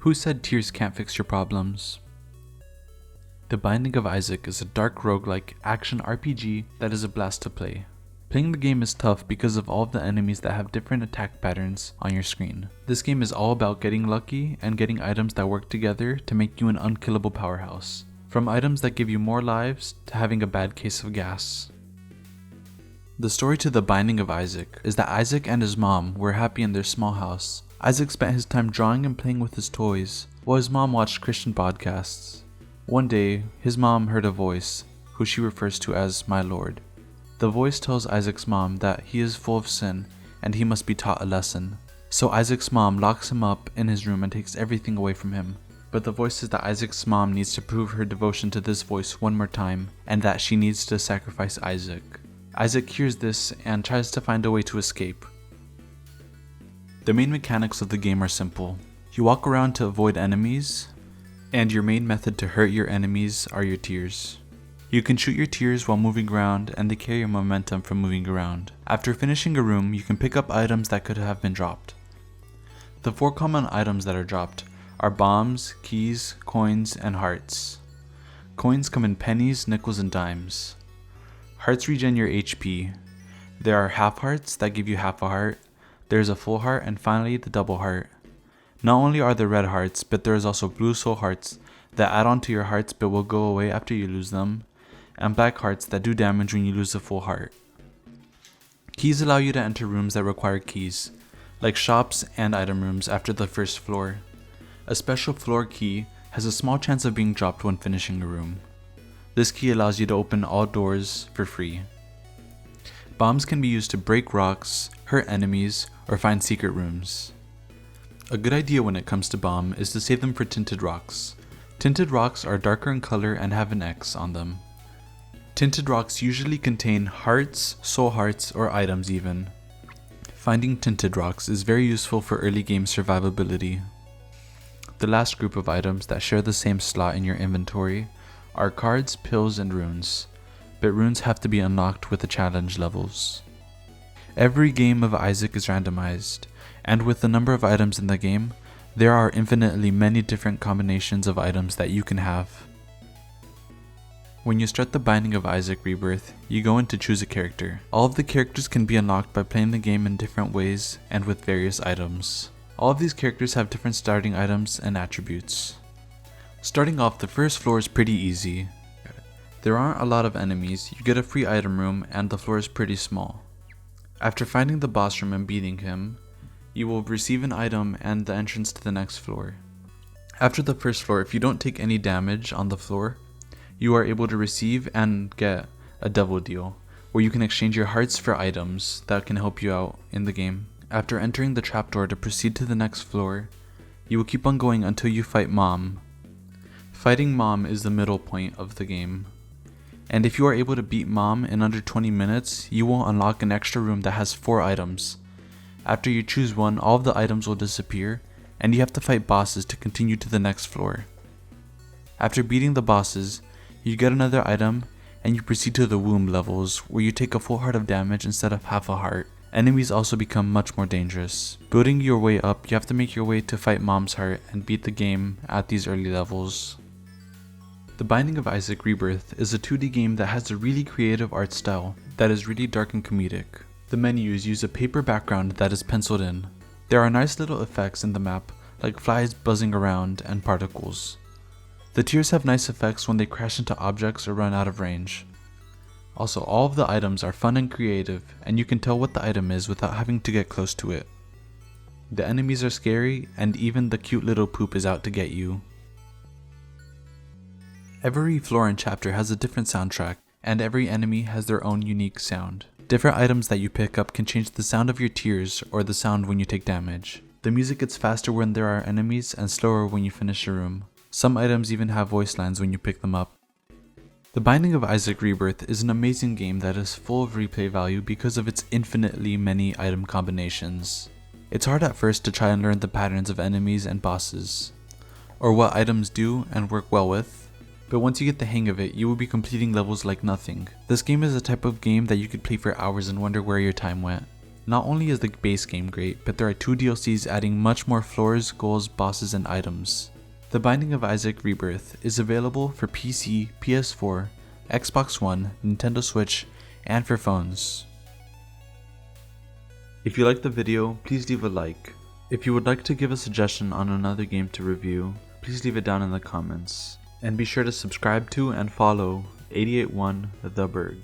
Who said tears can't fix your problems? The Binding of Isaac is a dark roguelike action RPG that is a blast to play. Playing the game is tough because of all of the enemies that have different attack patterns on your screen. This game is all about getting lucky and getting items that work together to make you an unkillable powerhouse. From items that give you more lives to having a bad case of gas. The story to The Binding of Isaac is that Isaac and his mom were happy in their small house. Isaac spent his time drawing and playing with his toys, while his mom watched Christian podcasts. One day, his mom heard a voice, who she refers to as my Lord. The voice tells Isaac's mom that he is full of sin and he must be taught a lesson. So Isaac's mom locks him up in his room and takes everything away from him. But the voice says that Isaac's mom needs to prove her devotion to this voice one more time and that she needs to sacrifice Isaac. Isaac hears this and tries to find a way to escape. The main mechanics of the game are simple. You walk around to avoid enemies, and your main method to hurt your enemies are your tears. You can shoot your tears while moving around and they carry momentum from moving around. After finishing a room, you can pick up items that could have been dropped. The 4 common items that are dropped are bombs, keys, coins, and hearts. Coins come in pennies, nickels, and dimes. Hearts regen your HP. There are half hearts that give you half a heart. There's a full heart, and finally the double heart. Not only are there red hearts, but there is also blue soul hearts that add on to your hearts but will go away after you lose them, and black hearts that do damage when you lose a full heart. Keys allow you to enter rooms that require keys, like shops and item rooms after the first floor. A special floor key has a small chance of being dropped when finishing a room. This key allows you to open all doors for free. Bombs can be used to break rocks, hurt enemies, or find secret rooms. A good idea when it comes to bomb is to save them for tinted rocks. Tinted rocks are darker in color and have an X on them. Tinted rocks usually contain hearts, soul hearts, or items even. Finding tinted rocks is very useful for early game survivability. The last group of items that share the same slot in your inventory are cards, pills, and runes, but runes have to be unlocked with the challenge levels. Every game of Isaac is randomized, and with the number of items in the game, there are infinitely many different combinations of items that you can have. When you start the Binding of Isaac Rebirth, you go in to choose a character. All of the characters can be unlocked by playing the game in different ways and with various items. All of these characters have different starting items and attributes. Starting off, the first floor is pretty easy. There aren't a lot of enemies, you get a free item room, and the floor is pretty small. After finding the boss room and beating him, you will receive an item and the entrance to the next floor. After the first floor, if you don't take any damage on the floor, you are able to receive and get a devil deal, where you can exchange your hearts for items that can help you out in the game. After entering the trapdoor to proceed to the next floor, you will keep on going until you fight Mom. Fighting Mom is the middle point of the game. And if you are able to beat Mom in under 20 minutes, you will unlock an extra room that has 4 items. After you choose one, all of the items will disappear, and you have to fight bosses to continue to the next floor. After beating the bosses, you get another item, and you proceed to the womb levels, where you take a full heart of damage instead of half a heart. Enemies also become much more dangerous. Building your way up, you have to make your way to fight Mom's heart and beat the game at these early levels. The Binding of Isaac Rebirth is a 2D game that has a really creative art style that is really dark and comedic. The menus use a paper background that is penciled in. There are nice little effects in the map, like flies buzzing around and particles. The tears have nice effects when they crash into objects or run out of range. Also, all of the items are fun and creative, and you can tell what the item is without having to get close to it. The enemies are scary, and even the cute little poop is out to get you. Every floor and chapter has a different soundtrack, and every enemy has their own unique sound. Different items that you pick up can change the sound of your tears or the sound when you take damage. The music gets faster when there are enemies and slower when you finish a room. Some items even have voice lines when you pick them up. The Binding of Isaac Rebirth is an amazing game that is full of replay value because of its infinitely many item combinations. It's hard at first to try and learn the patterns of enemies and bosses, or what items do and work well with. But once you get the hang of it, you will be completing levels like nothing. This game is a type of game that you could play for hours and wonder where your time went. Not only is the base game great, but there are 2 DLCs adding much more floors, goals, bosses, and items. The Binding of Isaac Rebirth is available for PC, PS4, Xbox One, Nintendo Switch, and for phones. If you liked the video, please leave a like. If you would like to give a suggestion on another game to review, please leave it down in the comments. And be sure to subscribe to and follow 881 The Berg.